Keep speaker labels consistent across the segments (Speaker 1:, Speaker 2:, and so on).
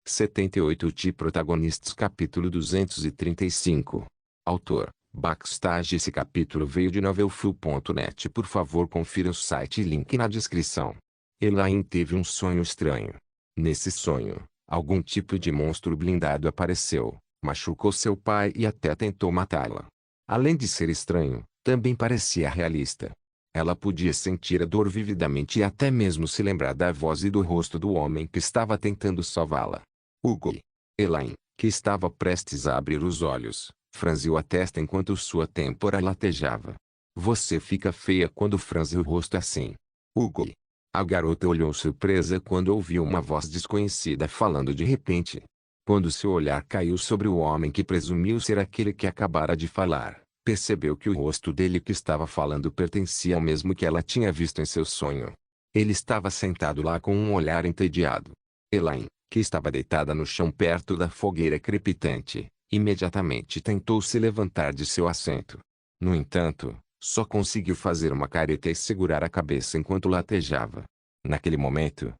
Speaker 1: 78 Ti Protagonistas Capítulo 235. Autor, Backstage. Esse capítulo veio de novelfull.net. Por favor, confira o site e link na descrição. Elaine teve um sonho estranho. Nesse sonho, algum tipo de monstro blindado apareceu, machucou seu pai e até tentou matá-la. Além de ser estranho, também parecia realista. Ela podia sentir a dor vividamente e até mesmo se lembrar da voz e do rosto do homem que estava tentando salvá-la. Hugo. Elaine, que estava prestes a abrir os olhos, franziu a testa enquanto sua têmpora latejava. Você fica feia quando franze o rosto assim. Hugo. A garota olhou surpresa quando ouviu uma voz desconhecida falando de repente. Quando seu olhar caiu sobre o homem que presumiu ser aquele que acabara de falar, percebeu que o rosto dele que estava falando pertencia ao mesmo que ela tinha visto em seu sonho. Ele estava sentado lá com um olhar entediado. Elaine, que estava deitada no chão perto da fogueira crepitante, imediatamente tentou se levantar de seu assento. No entanto, só conseguiu fazer uma careta e segurar a cabeça enquanto latejava. Naquele momento,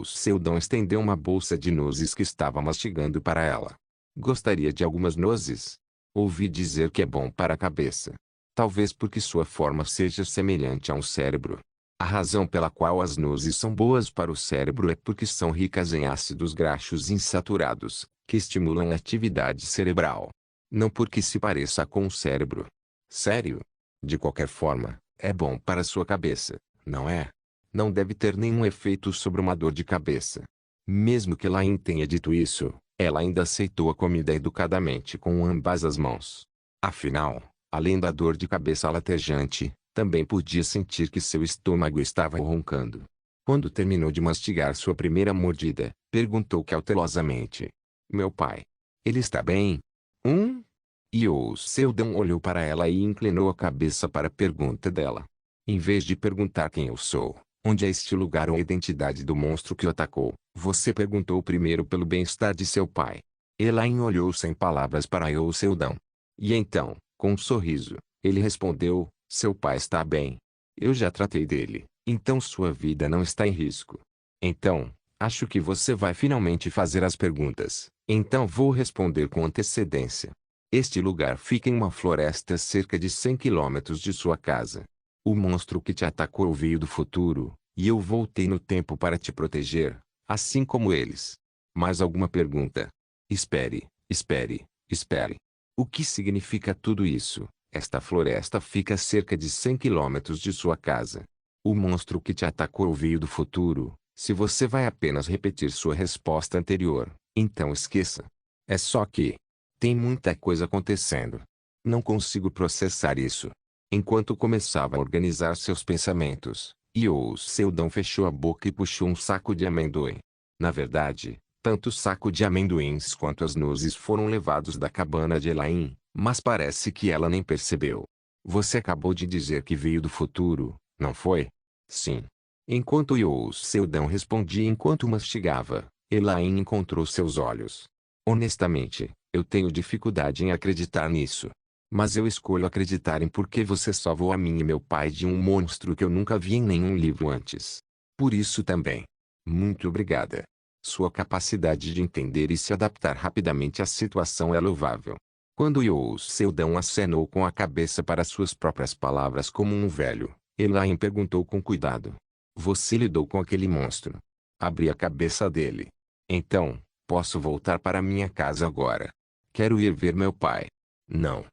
Speaker 1: Seldon estendeu uma bolsa de nozes que estava mastigando para ela. Gostaria de algumas nozes? Ouvi dizer que é bom para a cabeça. Talvez porque sua forma seja semelhante a um cérebro. A razão pela qual as nozes são boas para o cérebro é porque são ricas em ácidos graxos insaturados, que estimulam a atividade cerebral. Não porque se pareça com o cérebro. Sério? De qualquer forma, é bom para sua cabeça, não é? Não deve ter nenhum efeito sobre uma dor de cabeça. Mesmo que Elaine tenha dito isso, ela ainda aceitou a comida educadamente com ambas as mãos. Afinal, além da dor de cabeça latejante, também podia sentir que seu estômago estava roncando. Quando terminou de mastigar sua primeira mordida, perguntou cautelosamente: Meu pai. Ele está bem? Seldon olhou para ela e inclinou a cabeça para a pergunta dela. Em vez de perguntar quem eu sou, onde é este lugar ou a identidade do monstro que o atacou, você perguntou primeiro pelo bem-estar de seu pai. Elaine olhou sem palavras para Seldon. E então, com um sorriso, ele respondeu: Seu pai está bem. Eu já tratei dele, então sua vida não está em risco. Então, acho que você vai finalmente fazer as perguntas, então vou responder com antecedência. Este lugar fica em uma floresta cerca de 100 quilômetros de sua casa. O monstro que te atacou veio do futuro, e eu voltei no tempo para te proteger, assim como eles. Mais alguma pergunta? Espere, espere, espere. O que significa tudo isso? Esta floresta fica a cerca de 100 quilômetros de sua casa. O monstro que te atacou veio do futuro. Se você vai apenas repetir sua resposta anterior, então esqueça. É só que tem muita coisa acontecendo. Não consigo processar isso. Enquanto começava a organizar seus pensamentos, Seldon fechou a boca e puxou um saco de amendoim. Na verdade, tanto o saco de amendoins quanto as nozes foram levados da cabana de Elaine, mas parece que ela nem percebeu. Você acabou de dizer que veio do futuro, não foi? Sim. Enquanto Seldon respondia enquanto mastigava, Elaine encontrou seus olhos. Honestamente, eu tenho dificuldade em acreditar nisso. Mas eu escolho acreditar em porque você salvou a mim e meu pai de um monstro que eu nunca vi em nenhum livro antes. Por isso também. Muito obrigada. Sua capacidade de entender e se adaptar rapidamente à situação é louvável. Quando Seldon acenou com a cabeça para suas próprias palavras como um velho, Elaine perguntou com cuidado. Você lidou com aquele monstro? Abri a cabeça dele. Então, posso voltar para minha casa agora. Quero ir ver meu pai. Não.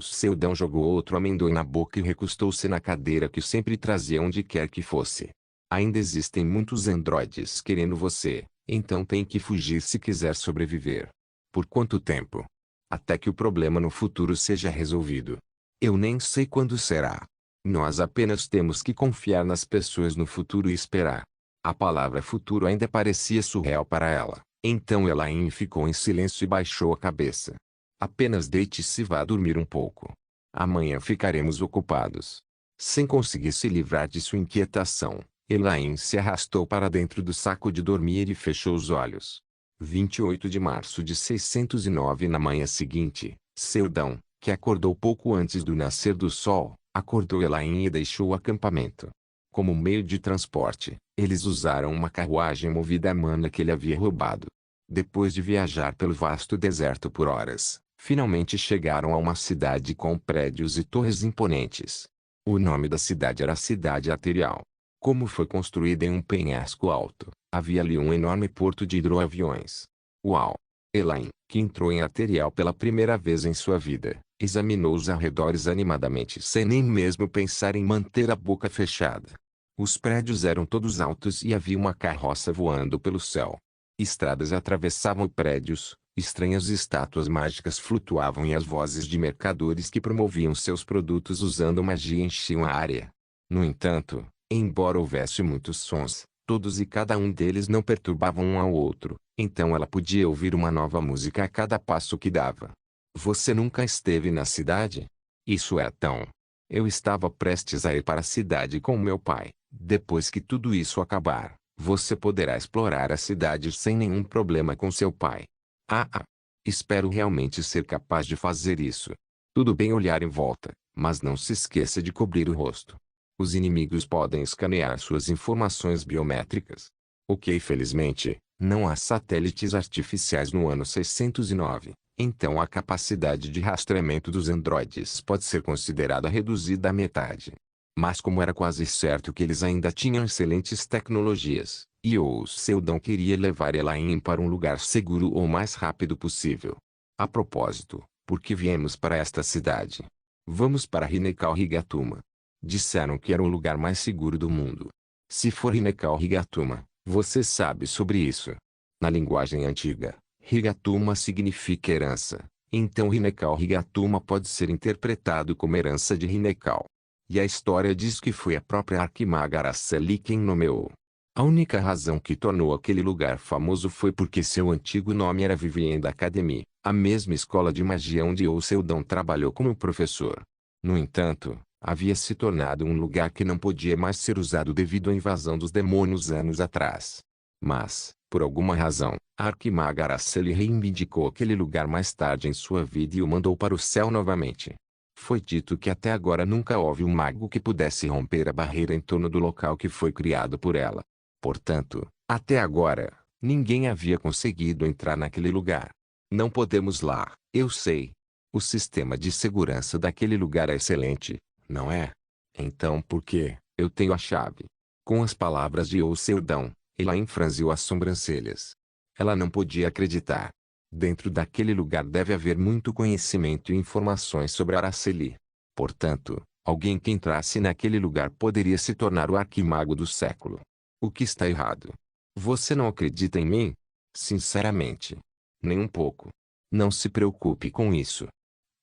Speaker 1: Seldon jogou outro amendoim na boca e recostou-se na cadeira que sempre trazia onde quer que fosse. Ainda existem muitos androides querendo você, então tem que fugir se quiser sobreviver. Por quanto tempo? Até que o problema no futuro seja resolvido. Eu nem sei quando será. Nós apenas temos que confiar nas pessoas no futuro e esperar. A palavra futuro ainda parecia surreal para ela, então Elaine ficou em silêncio e baixou a cabeça. Apenas deite-se e vá dormir um pouco. Amanhã ficaremos ocupados. Sem conseguir se livrar de sua inquietação, Elaine se arrastou para dentro do saco de dormir e fechou os olhos. 28 de março de 609. Na manhã seguinte, Seldon, que acordou pouco antes do nascer do sol, acordou Elaine e deixou o acampamento. Como meio de transporte, eles usaram uma carruagem movida a mana que ele havia roubado. Depois de viajar pelo vasto deserto por horas, finalmente chegaram a uma cidade com prédios e torres imponentes. O nome da cidade era Cidade Arterial. Como foi construída em um penhasco alto, havia ali um enorme porto de hidroaviões. Uau! Elaine, que entrou em Arterial pela primeira vez em sua vida, examinou os arredores animadamente sem nem mesmo pensar em manter a boca fechada. Os prédios eram todos altos e havia uma carroça voando pelo céu. Estradas atravessavam prédios, estranhas estátuas mágicas flutuavam e as vozes de mercadores que promoviam seus produtos usando magia enchiam a área. No entanto, embora houvesse muitos sons, todos e cada um deles não perturbavam um ao outro, então ela podia ouvir uma nova música a cada passo que dava. Você nunca esteve na cidade? Isso é tão. Eu estava prestes a ir para a cidade com meu pai. Depois que tudo isso acabar, você poderá explorar a cidade sem nenhum problema com seu pai. Ah. Espero realmente ser capaz de fazer isso. Tudo bem olhar em volta, mas não se esqueça de cobrir o rosto. Os inimigos podem escanear suas informações biométricas. Ok, felizmente, não há satélites artificiais no ano 609, então a capacidade de rastreamento dos androides pode ser considerada reduzida à metade. Mas como era quase certo que eles ainda tinham excelentes tecnologias, Io Seldon queria levar Elaine para um lugar seguro o mais rápido possível. A propósito, por que viemos para esta cidade? Vamos para Hinekal Higatuma. Disseram que era o lugar mais seguro do mundo. Se for Hinekal Higatuma, você sabe sobre isso. Na linguagem antiga, Higatuma significa herança, então Hinekal Higatuma pode ser interpretado como herança de Hinekal. E a história diz que foi a própria arquimaga Araceli quem nomeou. A única razão que tornou aquele lugar famoso foi porque seu antigo nome era Vivien Academy, a mesma escola de magia onde Seldon trabalhou como professor. No entanto, havia se tornado um lugar que não podia mais ser usado devido à invasão dos demônios anos atrás. Mas, por alguma razão, a arquimaga Araceli reivindicou aquele lugar mais tarde em sua vida e o mandou para o céu novamente. Foi dito que até agora nunca houve um mago que pudesse romper a barreira em torno do local que foi criado por ela. Portanto, até agora, ninguém havia conseguido entrar naquele lugar. Não podemos lá, eu sei. O sistema de segurança daquele lugar é excelente, não é? Então por que? Eu tenho a chave. Com as palavras de Seldon, Elaine franziu as sobrancelhas. Ela não podia acreditar. Dentro daquele lugar deve haver muito conhecimento e informações sobre Araceli. Portanto, alguém que entrasse naquele lugar poderia se tornar o arquimago do século. O que está errado? Você não acredita em mim? Sinceramente. Nem um pouco. Não se preocupe com isso.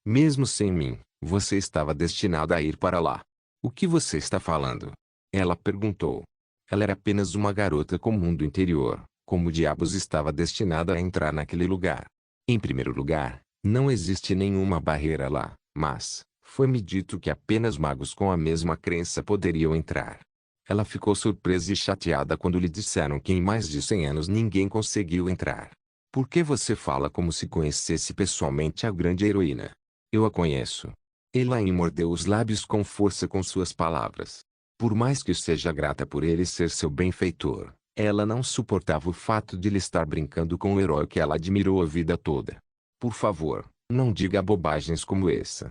Speaker 1: Mesmo sem mim, você estava destinado a ir para lá. O que você está falando? Ela perguntou. Ela era apenas uma garota comum do interior. Como diabos estava destinada a entrar naquele lugar? Em primeiro lugar, não existe nenhuma barreira lá, mas foi-me dito que apenas magos com a mesma crença poderiam entrar. Ela ficou surpresa e chateada quando lhe disseram que em mais de 100 anos ninguém conseguiu entrar. Por que você fala como se conhecesse pessoalmente a grande heroína? Eu a conheço. Elaine mordeu os lábios com força com suas palavras. Por mais que seja grata por ele ser seu benfeitor, ela não suportava o fato de ele estar brincando com o herói que ela admirou a vida toda. Por favor, não diga bobagens como essa.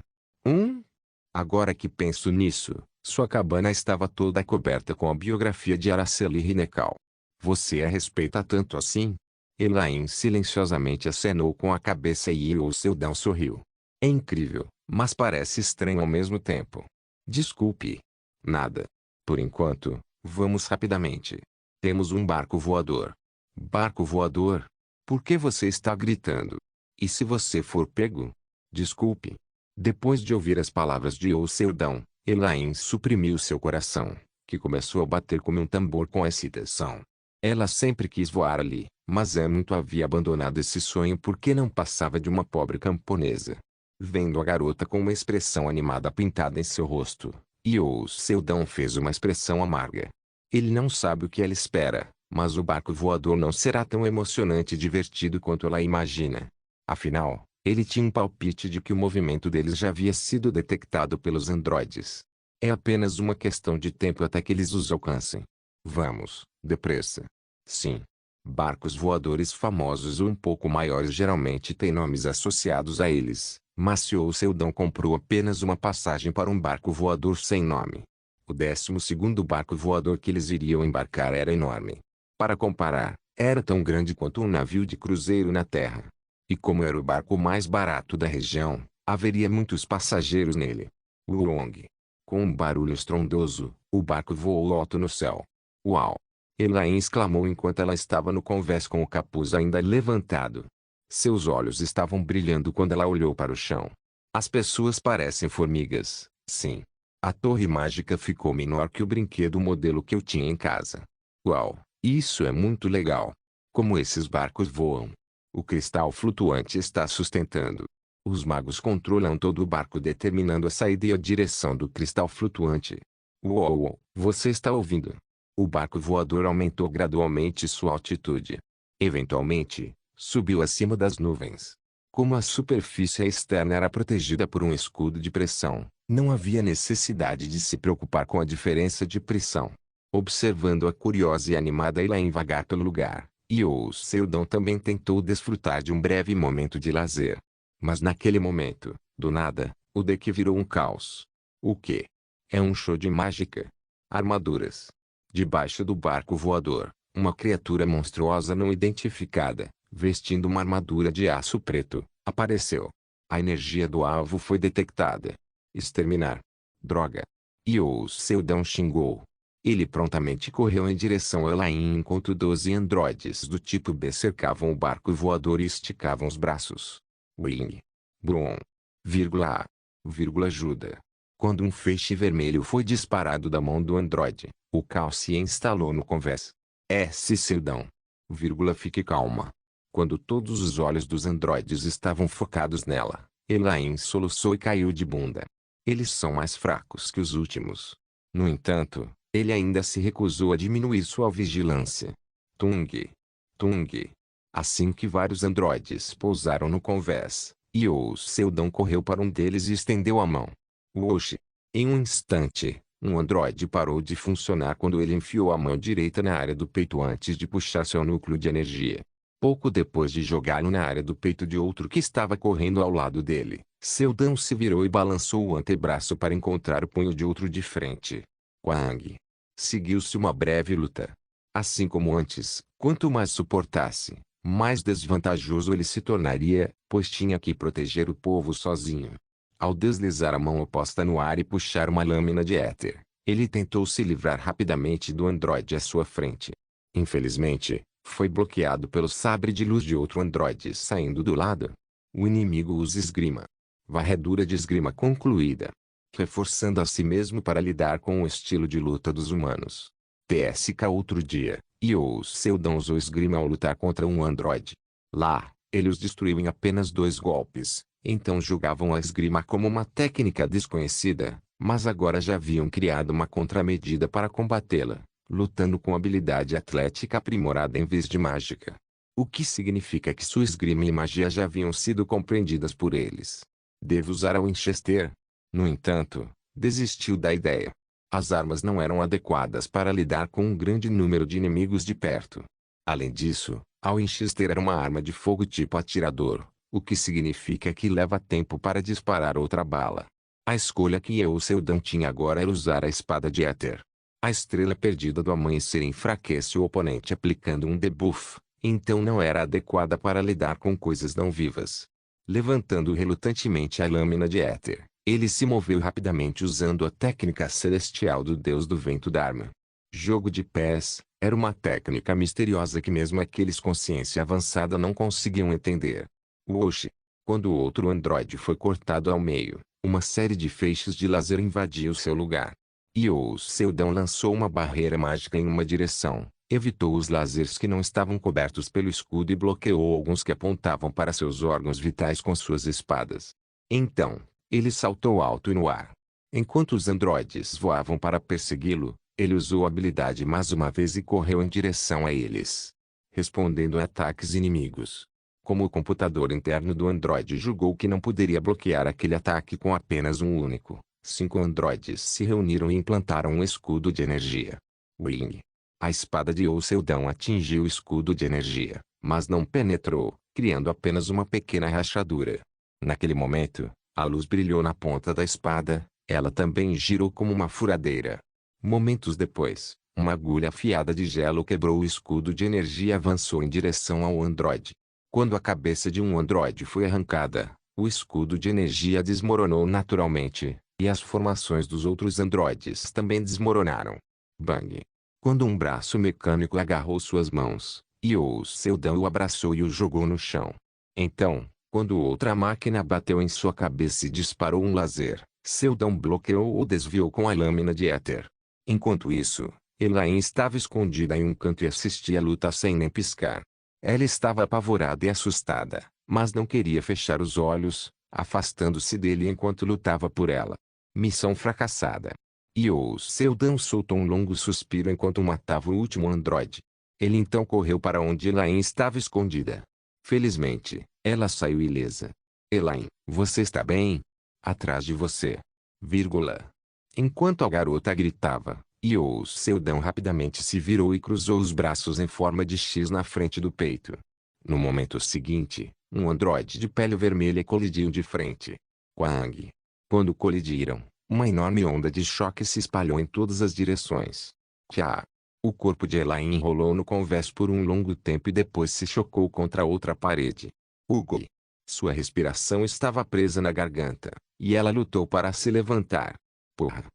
Speaker 1: Agora que penso nisso, sua cabana estava toda coberta com a biografia de Araceli Hinekal. Você a respeita tanto assim? Elaine silenciosamente acenou com a cabeça e Seldon sorriu. É incrível, mas parece estranho ao mesmo tempo. Desculpe. Nada. Por enquanto, vamos rapidamente. Temos um barco voador. Barco voador? Por que você está gritando? E se você for pego? Desculpe. Depois de ouvir as palavras de Seldon, Elaine suprimiu seu coração, que começou a bater como um tambor com excitação. Ela sempre quis voar ali, mas muito havia abandonado esse sonho porque não passava de uma pobre camponesa. Vendo a garota com uma expressão animada pintada em seu rosto, Seldon fez uma expressão amarga. Ele não sabe o que ela espera, mas o barco voador não será tão emocionante e divertido quanto ela imagina. Afinal, ele tinha um palpite de que o movimento deles já havia sido detectado pelos androides. É apenas uma questão de tempo até que eles os alcancem. Vamos, depressa. Sim. Barcos voadores famosos ou um pouco maiores geralmente têm nomes associados a eles, mas Seldon comprou apenas uma passagem para um barco voador sem nome. O 12º barco voador que eles iriam embarcar era enorme. Para comparar, era tão grande quanto um navio de cruzeiro na terra. E como era o barco mais barato da região, haveria muitos passageiros nele. Uong! Com um barulho estrondoso, o barco voou alto no céu. Uau! Elaine exclamou enquanto ela estava no convés com o capuz ainda levantado. Seus olhos estavam brilhando quando ela olhou para o chão. As pessoas parecem formigas, sim. A torre mágica ficou menor que o brinquedo modelo que eu tinha em casa. Uau, isso é muito legal. Como esses barcos voam. O cristal flutuante está sustentando. Os magos controlam todo o barco determinando a saída e a direção do cristal flutuante. Uou, você está ouvindo? O barco voador aumentou gradualmente sua altitude. Eventualmente, subiu acima das nuvens. Como a superfície externa era protegida por um escudo de pressão, não havia necessidade de se preocupar com a diferença de pressão. Observando a curiosa e animada Elaine vagar pelo lugar, Seldon também tentou desfrutar de um breve momento de lazer. Mas naquele momento, do nada, o deck virou um caos. O quê? É um show de mágica? Armaduras. Debaixo do barco voador, uma criatura monstruosa não identificada, vestindo uma armadura de aço preto, apareceu. A energia do alvo foi detectada. Exterminar. Droga. Seldon xingou. Ele prontamente correu em direção a Elaine enquanto 12 androides do tipo B cercavam o barco voador e esticavam os braços. Wing. Brum. A. Ajuda. Quando um feixe vermelho foi disparado da mão do androide, o caos se instalou no convés. Seldon. Fique calma. Quando todos os olhos dos androides estavam focados nela, Elaine soluçou e caiu de bunda. Eles são mais fracos que os últimos. No entanto, ele ainda se recusou a diminuir sua vigilância. Tung. Assim que vários androides pousaram no convés, Seldon correu para um deles e estendeu a mão. Oxi! Em um instante, um androide parou de funcionar quando ele enfiou a mão direita na área do peito antes de puxar seu núcleo de energia. Pouco depois de jogá-lo na área do peito de outro que estava correndo ao lado dele, Seldon se virou e balançou o antebraço para encontrar o punho de outro de frente. Quang! Seguiu-se uma breve luta. Assim como antes, quanto mais suportasse, mais desvantajoso ele se tornaria, pois tinha que proteger o povo sozinho. Ao deslizar a mão oposta no ar e puxar uma lâmina de éter, ele tentou se livrar rapidamente do androide à sua frente. Infelizmente, foi bloqueado pelo sabre de luz de outro androide saindo do lado. O inimigo usa esgrima. Varredura de esgrima concluída. Reforçando a si mesmo para lidar com o estilo de luta dos humanos. TSK outro dia, Seldon usou esgrima ao lutar contra um androide. Lá, ele os destruiu em apenas 2 golpes. Então julgavam a esgrima como uma técnica desconhecida, mas agora já haviam criado uma contramedida para combatê-la, lutando com habilidade atlética aprimorada em vez de mágica. O que significa que sua esgrima e magia já haviam sido compreendidas por eles. Devo usar a Winchester? No entanto, desistiu da ideia. As armas não eram adequadas para lidar com um grande número de inimigos de perto. Além disso, a Winchester era uma arma de fogo tipo atirador, o que significa que leva tempo para disparar outra bala. A escolha que Seldon tinha agora era usar a espada de éter. A estrela perdida do amanhecer enfraquece o oponente aplicando um debuff, então não era adequada para lidar com coisas não vivas. Levantando relutantemente a lâmina de éter, ele se moveu rapidamente usando a técnica celestial do deus do vento Dharma. Jogo de pés, era uma técnica misteriosa que mesmo aqueles com ciência avançada não conseguiam entender. Oxi! Quando o outro androide foi cortado ao meio, uma série de feixes de laser invadiu seu lugar. Seldon lançou uma barreira mágica em uma direção, evitou os lasers que não estavam cobertos pelo escudo e bloqueou alguns que apontavam para seus órgãos vitais com suas espadas. Então, ele saltou alto e no ar. Enquanto os androides voavam para persegui-lo, ele usou a habilidade mais uma vez e correu em direção a eles, respondendo a ataques inimigos. Como o computador interno do androide julgou que não poderia bloquear aquele ataque com apenas um único, 5 androides se reuniram e implantaram um escudo de energia. Wing. A espada de Seldon atingiu o escudo de energia, mas não penetrou, criando apenas uma pequena rachadura. Naquele momento, a luz brilhou na ponta da espada, ela também girou como uma furadeira. Momentos depois, uma agulha afiada de gelo quebrou o escudo de energia e avançou em direção ao androide. Quando a cabeça de um androide foi arrancada, o escudo de energia desmoronou naturalmente, e as formações dos outros androides também desmoronaram. Bang! Quando um braço mecânico agarrou suas mãos, Seldon o abraçou e o jogou no chão. Então, quando outra máquina bateu em sua cabeça e disparou um laser, Seldon bloqueou ou desviou com a lâmina de éter. Enquanto isso, Elaine estava escondida em um canto e assistia a luta sem nem piscar. Ela estava apavorada e assustada, mas não queria fechar os olhos, afastando-se dele enquanto lutava por ela. Missão fracassada. Seldon soltou um longo suspiro enquanto matava o último androide. Ele então correu para onde Elaine estava escondida. Felizmente, ela saiu ilesa. Elaine, você está bem? Atrás de você. Vírgula. Enquanto a garota gritava, Seldon rapidamente se virou e cruzou os braços em forma de X na frente do peito. No momento seguinte, um androide de pele vermelha colidiu de frente. Quang! Quando colidiram, uma enorme onda de choque se espalhou em todas as direções. Tchá! O corpo de Elaine enrolou no convés por um longo tempo e depois se chocou contra outra parede. Ugly! Sua respiração estava presa na garganta, e ela lutou para se levantar. Porra!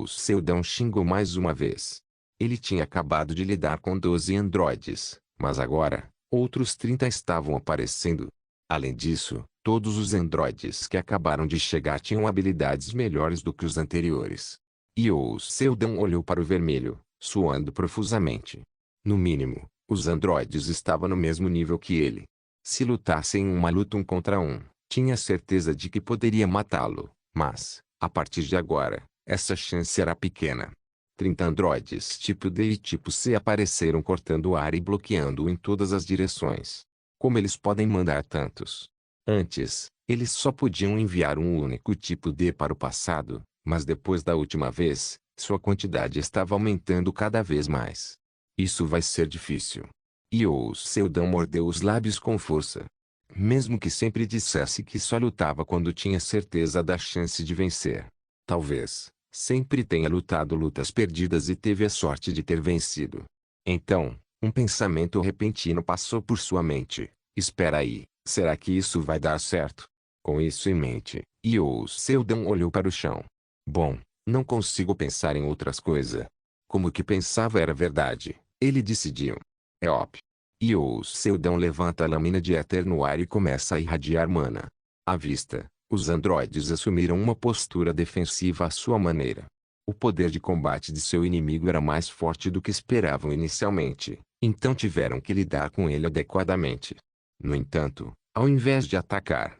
Speaker 1: Seldon xingou mais uma vez. Ele tinha acabado de lidar com 12 androides, mas agora, outros 30 estavam aparecendo. Além disso, todos os androides que acabaram de chegar tinham habilidades melhores do que os anteriores. Seldon olhou para o vermelho, suando profusamente. No mínimo, os androides estavam no mesmo nível que ele. Se lutassem em uma luta 1 contra 1, tinha certeza de que poderia matá-lo, mas, a partir de agora, essa chance era pequena. 30 androides tipo D e tipo C apareceram cortando o ar e bloqueando-o em todas as direções. Como eles podem mandar tantos? Antes, eles só podiam enviar um único tipo D para o passado, mas depois da última vez, sua quantidade estava aumentando cada vez mais. Isso vai ser difícil. Seldon mordeu os lábios com força. Mesmo que sempre dissesse que só lutava quando tinha certeza da chance de vencer. Talvez, sempre tenha lutado lutas perdidas e teve a sorte de ter vencido. Então, um pensamento repentino passou por sua mente. Espera aí, será que isso vai dar certo? Com isso em mente, Seldon olhou para o chão. Bom, não consigo pensar em outras coisas. Como o que pensava era verdade, ele decidiu. É óbvio. Seldon levanta a lâmina de éter no ar e começa a irradiar mana. À vista, os androides assumiram uma postura defensiva à sua maneira. O poder de combate de seu inimigo era mais forte do que esperavam inicialmente, então tiveram que lidar com ele adequadamente. No entanto, ao invés de atacar,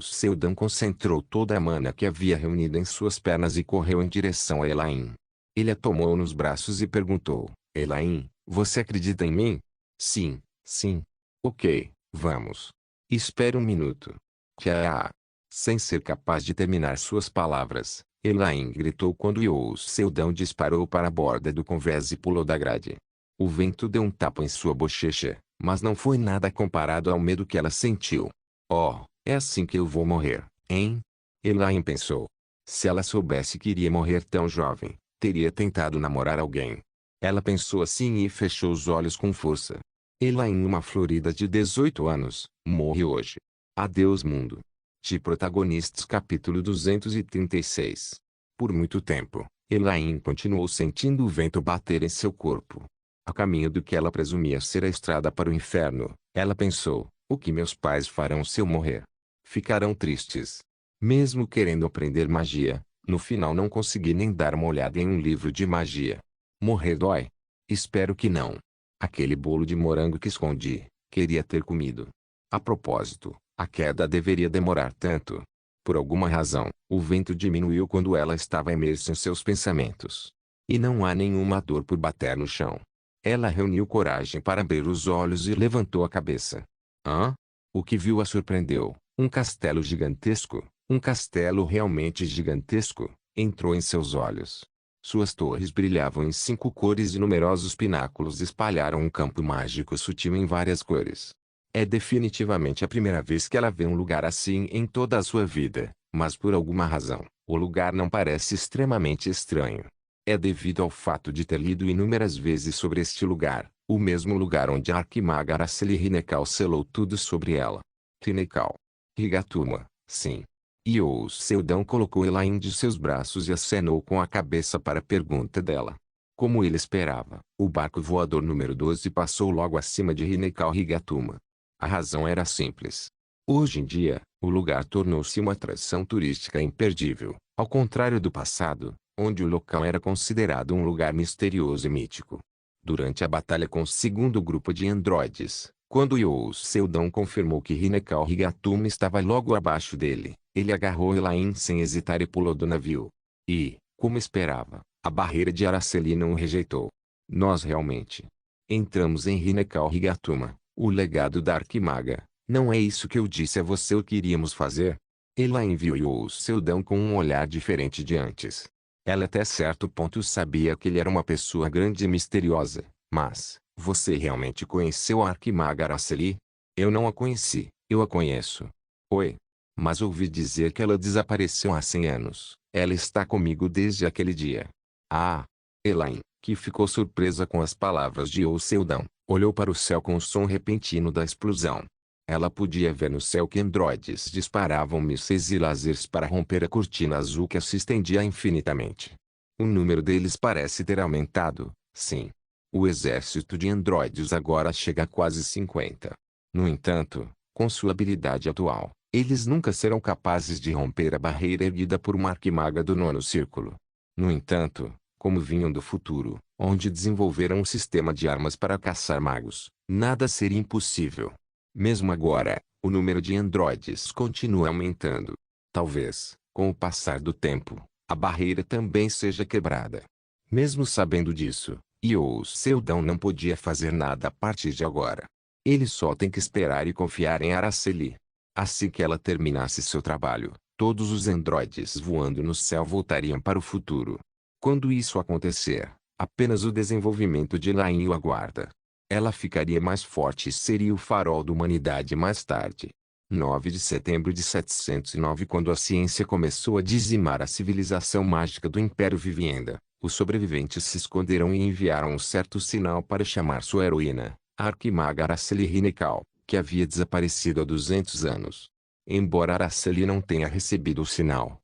Speaker 1: Seldon concentrou toda a mana que havia reunida em suas pernas e correu em direção a Elaine. Ele a tomou nos braços e perguntou, Elaine, você acredita em mim? Sim, sim. Ok, vamos. Espere um minuto. Tchau. Sem ser capaz de terminar suas palavras, Elaine gritou quando Seldon disparou para a borda do convés e pulou da grade. O vento deu um tapa em sua bochecha, mas não foi nada comparado ao medo que ela sentiu. Oh, é assim que eu vou morrer, hein? Elaine pensou. Se ela soubesse que iria morrer tão jovem, teria tentado namorar alguém. Ela pensou assim e fechou os olhos com força. Elaine, uma florida de 18 anos, morre hoje. Adeus mundo. De protagonistas capítulo 236. Por muito tempo, Elaine continuou sentindo o vento bater em seu corpo. A caminho do que ela presumia ser a estrada para o inferno, ela pensou, o que meus pais farão se eu morrer? Ficarão tristes. Mesmo querendo aprender magia, no final não consegui nem dar uma olhada em um livro de magia. Morrer dói? Espero que não. Aquele bolo de morango que escondi, queria ter comido. A propósito, a queda deveria demorar tanto. Por alguma razão, o vento diminuiu quando ela estava imersa em seus pensamentos. E não há nenhuma dor por bater no chão. Ela reuniu coragem para abrir os olhos e levantou a cabeça. Hã? O que viu a surpreendeu. Um castelo gigantesco, um castelo realmente gigantesco, entrou em seus olhos. Suas torres brilhavam em 5 cores e numerosos pináculos espalharam um campo mágico sutil em várias cores. É definitivamente a primeira vez que ela vê um lugar assim em toda a sua vida, mas por alguma razão, o lugar não parece extremamente estranho. É devido ao fato de ter lido inúmeras vezes sobre este lugar, o mesmo lugar onde a arquimaga Araceli Hinekal selou tudo sobre ela. Hinekal. Higatuma, sim. Iou Seldão colocou Elaine de seus braços e acenou com a cabeça para a pergunta dela. Como ele esperava, o barco voador número 12 passou logo acima de Hinekal Higatuma. A razão era simples. Hoje em dia, o lugar tornou-se uma atração turística imperdível, ao contrário do passado, onde o local era considerado um lugar misterioso e mítico. Durante a batalha com o segundo grupo de androides, quando Iou Seldão confirmou que Hinekal Higatuma estava logo abaixo dele, ele agarrou Elaine sem hesitar e pulou do navio. E, como esperava, a barreira de Araceli não o rejeitou. Nós realmente entramos em Hinekal Higatuma, o legado da Arquimaga. Não é isso que eu disse a você o que iríamos fazer? Elaine viu Iou Seldão com um olhar diferente de antes. Ela até certo ponto sabia que ele era uma pessoa grande e misteriosa, mas, você realmente conheceu a Arquimaga Araceli? Eu não a conheci, eu a conheço. Oi. Mas ouvi dizer que ela desapareceu há 100 anos. Ela está comigo desde aquele dia. Ah! Elaine, que ficou surpresa com as palavras de Iou Seldão, olhou para o céu com o som repentino da explosão. Ela podia ver no céu que androides disparavam mísseis e lasers para romper a cortina azul que se estendia infinitamente. O número deles parece ter aumentado, sim. O exército de androides agora chega a quase 50. No entanto, com sua habilidade atual, eles nunca serão capazes de romper a barreira erguida por uma arquimaga do nono círculo. No entanto, como vinham do futuro, onde desenvolveram um sistema de armas para caçar magos, nada seria impossível. Mesmo agora, o número de androides continua aumentando. Talvez, com o passar do tempo, a barreira também seja quebrada. Mesmo sabendo disso, Iou Seldão não podia fazer nada a partir de agora. Ele só tem que esperar e confiar em Araceli. Assim que ela terminasse seu trabalho, todos os androides voando no céu voltariam para o futuro. Quando isso acontecer, apenas o desenvolvimento de Elaine o aguarda. Ela ficaria mais forte e seria o farol da humanidade mais tarde. 9 de setembro de 709. Quando a ciência começou a dizimar a civilização mágica do Império Vivienda, os sobreviventes se esconderam e enviaram um certo sinal para chamar sua heroína, a arquimaga Araceli Hinekal, que havia desaparecido há 200 anos. Embora Araceli não tenha recebido o sinal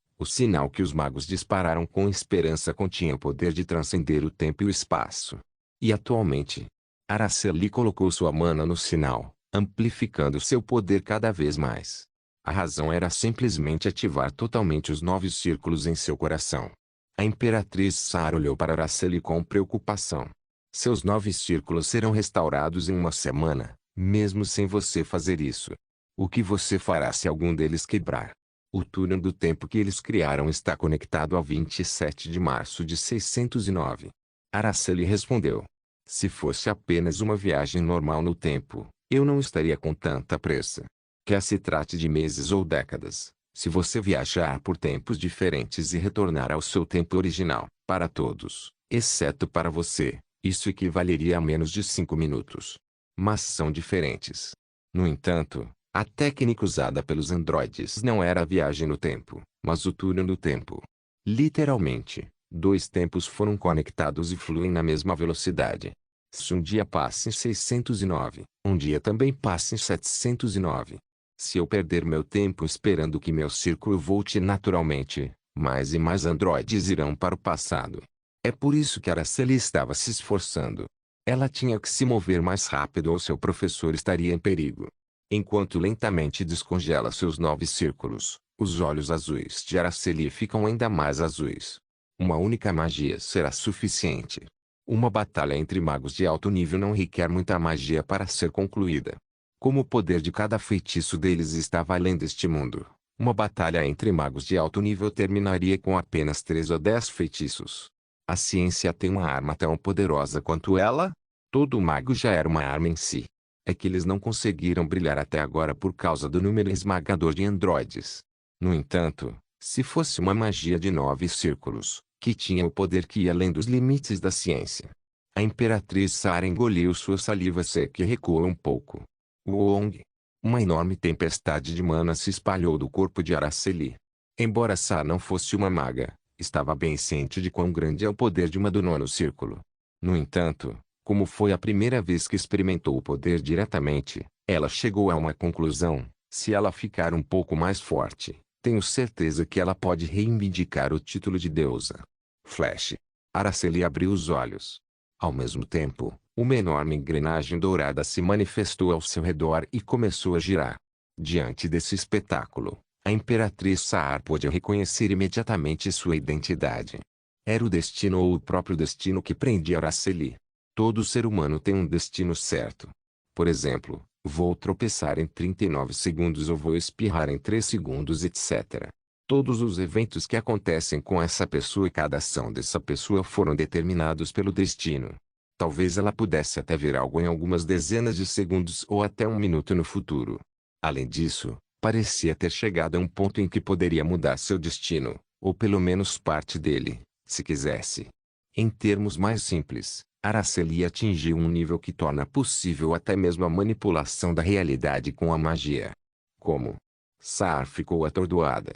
Speaker 1: que os magos dispararam com esperança continha o poder de transcender o tempo e o espaço. E atualmente, Araceli colocou sua mana no sinal, amplificando seu poder cada vez mais. A razão era simplesmente ativar totalmente os 9 círculos em seu coração. A Imperatriz Sara olhou para Araceli com preocupação. Seus 9 círculos serão restaurados em uma semana, mesmo sem você fazer isso. O que você fará se algum deles quebrar? O túnel do tempo que eles criaram está conectado ao 27 de março de 609. Araceli respondeu. Se fosse apenas uma viagem normal no tempo, eu não estaria com tanta pressa. Quer se trate de meses ou décadas, se você viajar por tempos diferentes e retornar ao seu tempo original, para todos, exceto para você, isso equivaleria a menos de 5 minutos. Mas são diferentes. No entanto, a técnica usada pelos androides não era a viagem no tempo, mas o túnel do tempo. Literalmente, 2 tempos foram conectados e fluem na mesma velocidade. Se um dia passa em 609, um dia também passa em 709. Se eu perder meu tempo esperando que meu círculo volte naturalmente, mais e mais androides irão para o passado. É por isso que Araceli estava se esforçando. Ela tinha que se mover mais rápido ou seu professor estaria em perigo. Enquanto lentamente descongela seus 9 círculos, os olhos azuis de Araceli ficam ainda mais azuis. Uma única magia será suficiente. Uma batalha entre magos de alto nível não requer muita magia para ser concluída. Como o poder de cada feitiço deles estava além deste mundo, uma batalha entre magos de alto nível terminaria com apenas 3 ou 10 feitiços. A ciência tem uma arma tão poderosa quanto ela? Todo mago já era uma arma em si. É que eles não conseguiram brilhar até agora por causa do número esmagador de androides. No entanto, se fosse uma magia de 9 círculos, que tinha o poder que ia além dos limites da ciência. A Imperatriz Saara engoliu sua saliva seca e recuou um pouco. Uong! Uma enorme tempestade de mana se espalhou do corpo de Araceli. Embora Saara não fosse uma maga, estava bem ciente de quão grande é o poder de uma do nono círculo. No entanto, como foi a primeira vez que experimentou o poder diretamente, ela chegou a uma conclusão: se ela ficar um pouco mais forte, tenho certeza que ela pode reivindicar o título de deusa. Flash! Araceli abriu os olhos. Ao mesmo tempo, uma enorme engrenagem dourada se manifestou ao seu redor e começou a girar. Diante desse espetáculo, a Imperatriz Saar pôde reconhecer imediatamente sua identidade. Era o destino ou o próprio destino que prendia Araceli. Todo ser humano tem um destino certo. Por exemplo, vou tropeçar em 39 segundos ou vou espirrar em 3 segundos, etc. Todos os eventos que acontecem com essa pessoa e cada ação dessa pessoa foram determinados pelo destino. Talvez ela pudesse até ver algo em algumas dezenas de segundos ou até um minuto no futuro. Além disso, parecia ter chegado a um ponto em que poderia mudar seu destino, ou pelo menos parte dele, se quisesse. Em termos mais simples, Araceli atingiu um nível que torna possível até mesmo a manipulação da realidade com a magia. Como? Saar ficou atordoada.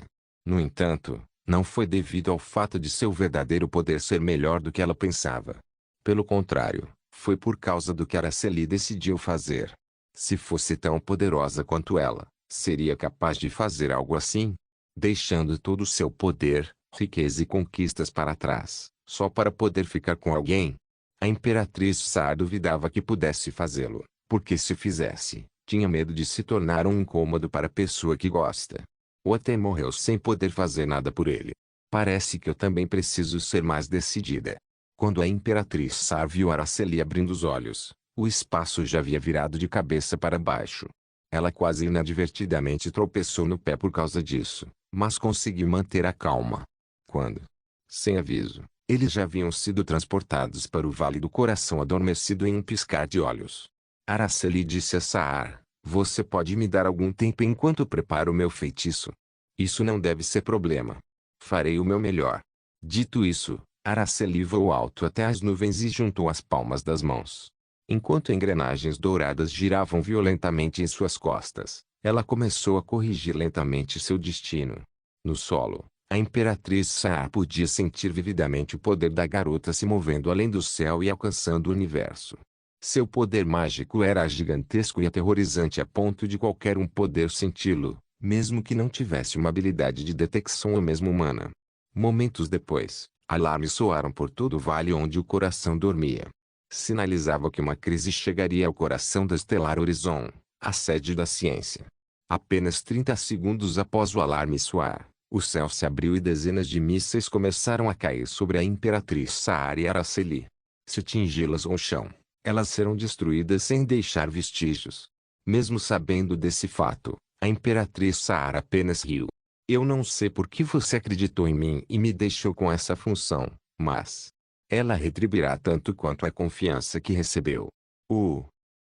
Speaker 1: No entanto, não foi devido ao fato de seu verdadeiro poder ser melhor do que ela pensava. Pelo contrário, foi por causa do que Araceli decidiu fazer. Se fosse tão poderosa quanto ela, seria capaz de fazer algo assim? Deixando todo o seu poder, riqueza e conquistas para trás, só para poder ficar com alguém? A Imperatriz Saar duvidava que pudesse fazê-lo, porque se fizesse, tinha medo de se tornar um incômodo para a pessoa que gosta. Ou até morreu sem poder fazer nada por ele. Parece que eu também preciso ser mais decidida. Quando a Imperatriz Saar viu Araceli abrindo os olhos, o espaço já havia virado de cabeça para baixo. Ela quase inadvertidamente tropeçou no pé por causa disso, mas conseguiu manter a calma. Quando, sem aviso, eles já haviam sido transportados para o Vale do Coração adormecido em um piscar de olhos. Araceli disse a Saar: você pode me dar algum tempo enquanto preparo o meu feitiço? Isso não deve ser problema. Farei o meu melhor. Dito isso, Araceli voou alto até as nuvens e juntou as palmas das mãos. Enquanto engrenagens douradas giravam violentamente em suas costas, ela começou a corrigir lentamente seu destino. No solo, a Imperatriz Saar podia sentir vividamente o poder da garota se movendo além do céu e alcançando o universo. Seu poder mágico era gigantesco e aterrorizante a ponto de qualquer um poder senti-lo, mesmo que não tivesse uma habilidade de detecção ou mesmo humana. Momentos depois, alarmes soaram por todo o vale onde o coração dormia. Sinalizava que uma crise chegaria ao coração da Stellar Horizon, a sede da ciência. Apenas 30 segundos após o alarme soar, o céu se abriu e dezenas de mísseis começaram a cair sobre a Imperatriz Saar e Araceli. Se atingi-las ao chão, elas serão destruídas sem deixar vestígios. Mesmo sabendo desse fato, a Imperatriz Saar apenas riu. Eu não sei por que você acreditou em mim e me deixou com essa função, mas ela retribuirá tanto quanto a confiança que recebeu.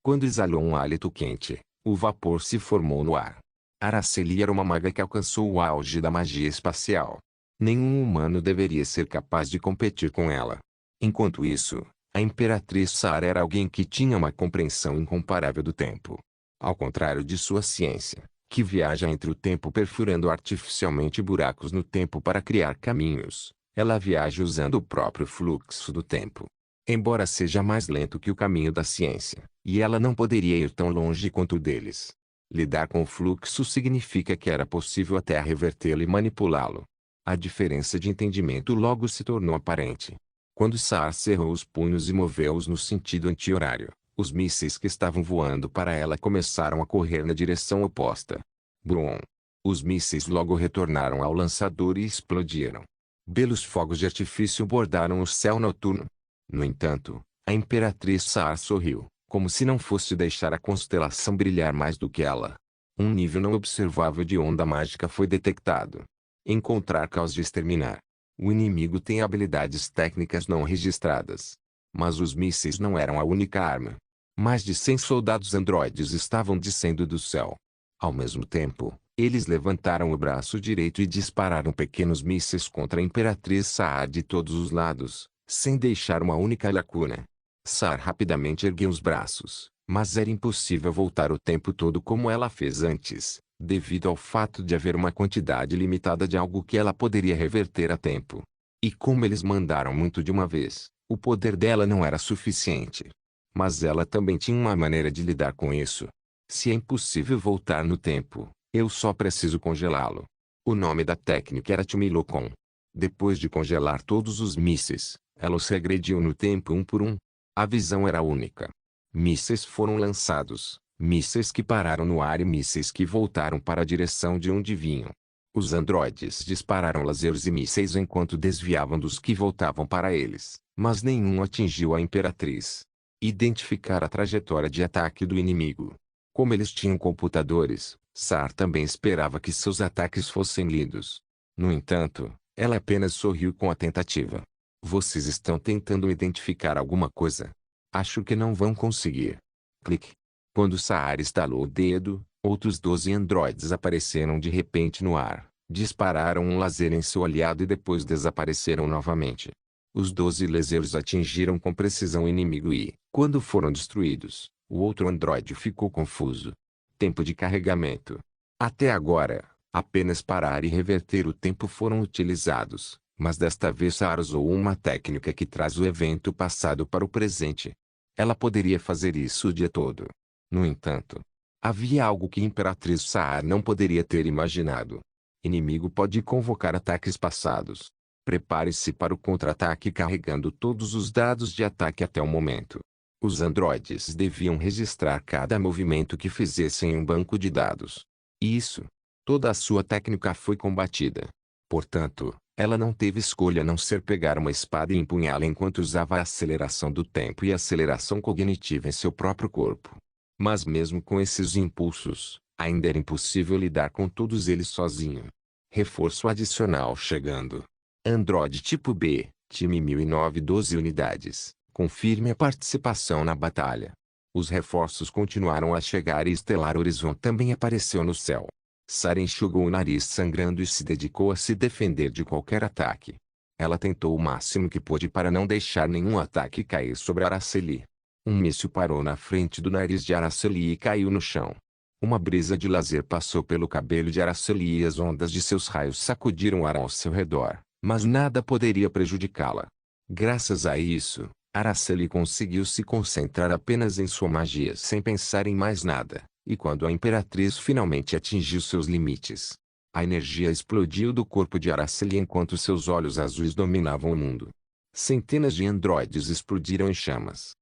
Speaker 1: Quando exalou um hálito quente, o vapor se formou no ar. Araceli era uma maga que alcançou o auge da magia espacial. Nenhum humano deveria ser capaz de competir com ela. Enquanto isso, a Imperatriz Saar era alguém que tinha uma compreensão incomparável do tempo. Ao contrário de sua ciência, que viaja entre o tempo perfurando artificialmente buracos no tempo para criar caminhos, ela viaja usando o próprio fluxo do tempo. Embora seja mais lento que o caminho da ciência, e ela não poderia ir tão longe quanto o deles. Lidar com o fluxo significa que era possível até revertê-lo e manipulá-lo. A diferença de entendimento logo se tornou aparente. Quando Saar cerrou os punhos e moveu-os no sentido anti-horário, os mísseis que estavam voando para ela começaram a correr na direção oposta. Brum! Os mísseis logo retornaram ao lançador e explodiram. Belos fogos de artifício bordaram o céu noturno. No entanto, a Imperatriz Saar sorriu, como se não fosse deixar a constelação brilhar mais do que ela. Um nível não observável de onda mágica foi detectado. Encontrar caos de exterminar. O inimigo tem habilidades técnicas não registradas. Mas os mísseis não eram a única arma. Mais de 100 soldados androides estavam descendo do céu. Ao mesmo tempo, eles levantaram o braço direito e dispararam pequenos mísseis contra a Imperatriz Saar de todos os lados, sem deixar uma única lacuna. Saar rapidamente ergueu os braços, mas era impossível voltar o tempo todo como ela fez antes, devido ao fato de haver uma quantidade limitada de algo que ela poderia reverter a tempo. E como eles mandaram muito de uma vez, o poder dela não era suficiente. Mas ela também tinha uma maneira de lidar com isso. Se é impossível voltar no tempo, eu só preciso congelá-lo. O nome da técnica era Tumilocon. Depois de congelar todos os mísseis, ela os regrediu no tempo um por um. A visão era única. Mísseis foram lançados, mísseis que pararam no ar e mísseis que voltaram para a direção de onde vinham. Os androides dispararam lasers e mísseis enquanto desviavam dos que voltavam para eles, mas nenhum atingiu a Imperatriz. Identificar a trajetória de ataque do inimigo. Como eles tinham computadores, Saar também esperava que seus ataques fossem lidos. No entanto, ela apenas sorriu com a tentativa. Vocês estão tentando identificar alguma coisa? Acho que não vão conseguir. Clique. Quando Saar estalou o dedo, outros 12 androides apareceram de repente no ar, dispararam um laser em seu aliado e depois desapareceram novamente. Os 12 lasers atingiram com precisão o inimigo e, quando foram destruídos, o outro androide ficou confuso. Tempo de carregamento. Até agora, apenas parar e reverter o tempo foram utilizados, mas desta vez Saar usou uma técnica que traz o evento passado para o presente. Ela poderia fazer isso o dia todo. No entanto, havia algo que Imperatriz Saar não poderia ter imaginado. Inimigo pode convocar ataques passados. Prepare-se para o contra-ataque carregando todos os dados de ataque até o momento. Os androides deviam registrar cada movimento que fizessem em um banco de dados. Isso. Toda a sua técnica foi combatida. Portanto, ela não teve escolha a não ser pegar uma espada e empunhá-la enquanto usava a aceleração do tempo e a aceleração cognitiva em seu próprio corpo. Mas mesmo com esses impulsos, ainda era impossível lidar com todos eles sozinho. Reforço adicional chegando. Android tipo B, time 1009 12 unidades. Confirme a participação na batalha. Os reforços continuaram a chegar e Stellar Horizon também apareceu no céu. Sarah enxugou o nariz sangrando e se dedicou a se defender de qualquer ataque. Ela tentou o máximo que pôde para não deixar nenhum ataque cair sobre Araceli. Um míssil parou na frente do nariz de Araceli e caiu no chão. Uma brisa de laser passou pelo cabelo de Araceli e as ondas de seus raios sacudiram o ar ao seu redor, mas nada poderia prejudicá-la. Graças a isso, Araceli conseguiu se concentrar apenas em sua magia sem pensar em mais nada, e quando a Imperatriz finalmente atingiu seus limites, a energia explodiu do corpo de Araceli enquanto seus olhos azuis dominavam o mundo. Centenas de androides explodiram em chamas.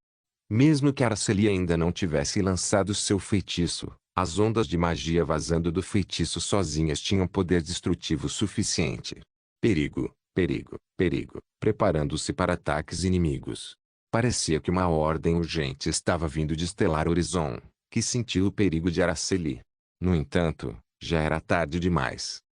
Speaker 1: Mesmo que Araceli ainda não tivesse lançado seu feitiço, as ondas de magia vazando do feitiço sozinhas tinham poder destrutivo suficiente. Perigo, perigo, perigo, preparando-se para ataques inimigos. Parecia que uma ordem urgente estava vindo de Stellar Horizon, que sentiu o perigo de Araceli. No entanto, já era tarde demais.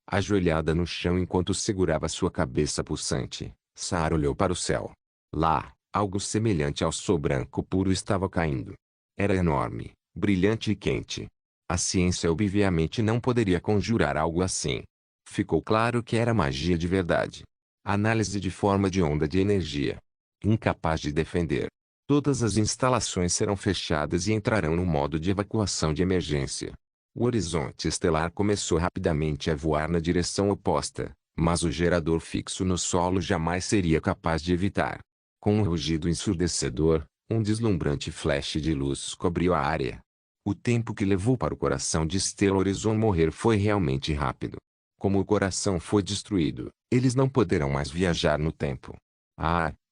Speaker 1: Ajoelhada no chão enquanto segurava sua cabeça pulsante, Saar olhou para o céu. Lá, algo semelhante ao sol branco puro estava caindo. Era enorme, brilhante e quente. A ciência obviamente não poderia conjurar algo assim. Ficou claro que era magia de verdade. Análise de forma de onda de energia. Incapaz de defender. Todas as instalações serão fechadas e entrarão no modo de evacuação de emergência. O horizonte estelar começou rapidamente a voar na direção oposta, mas o gerador fixo no solo jamais seria capaz de evitar. Com um rugido ensurdecedor, um deslumbrante flash de luz cobriu a área. O tempo que levou para o coração de Stellar Horizon morrer foi realmente rápido. Como o coração foi destruído, eles não poderão mais viajar no tempo.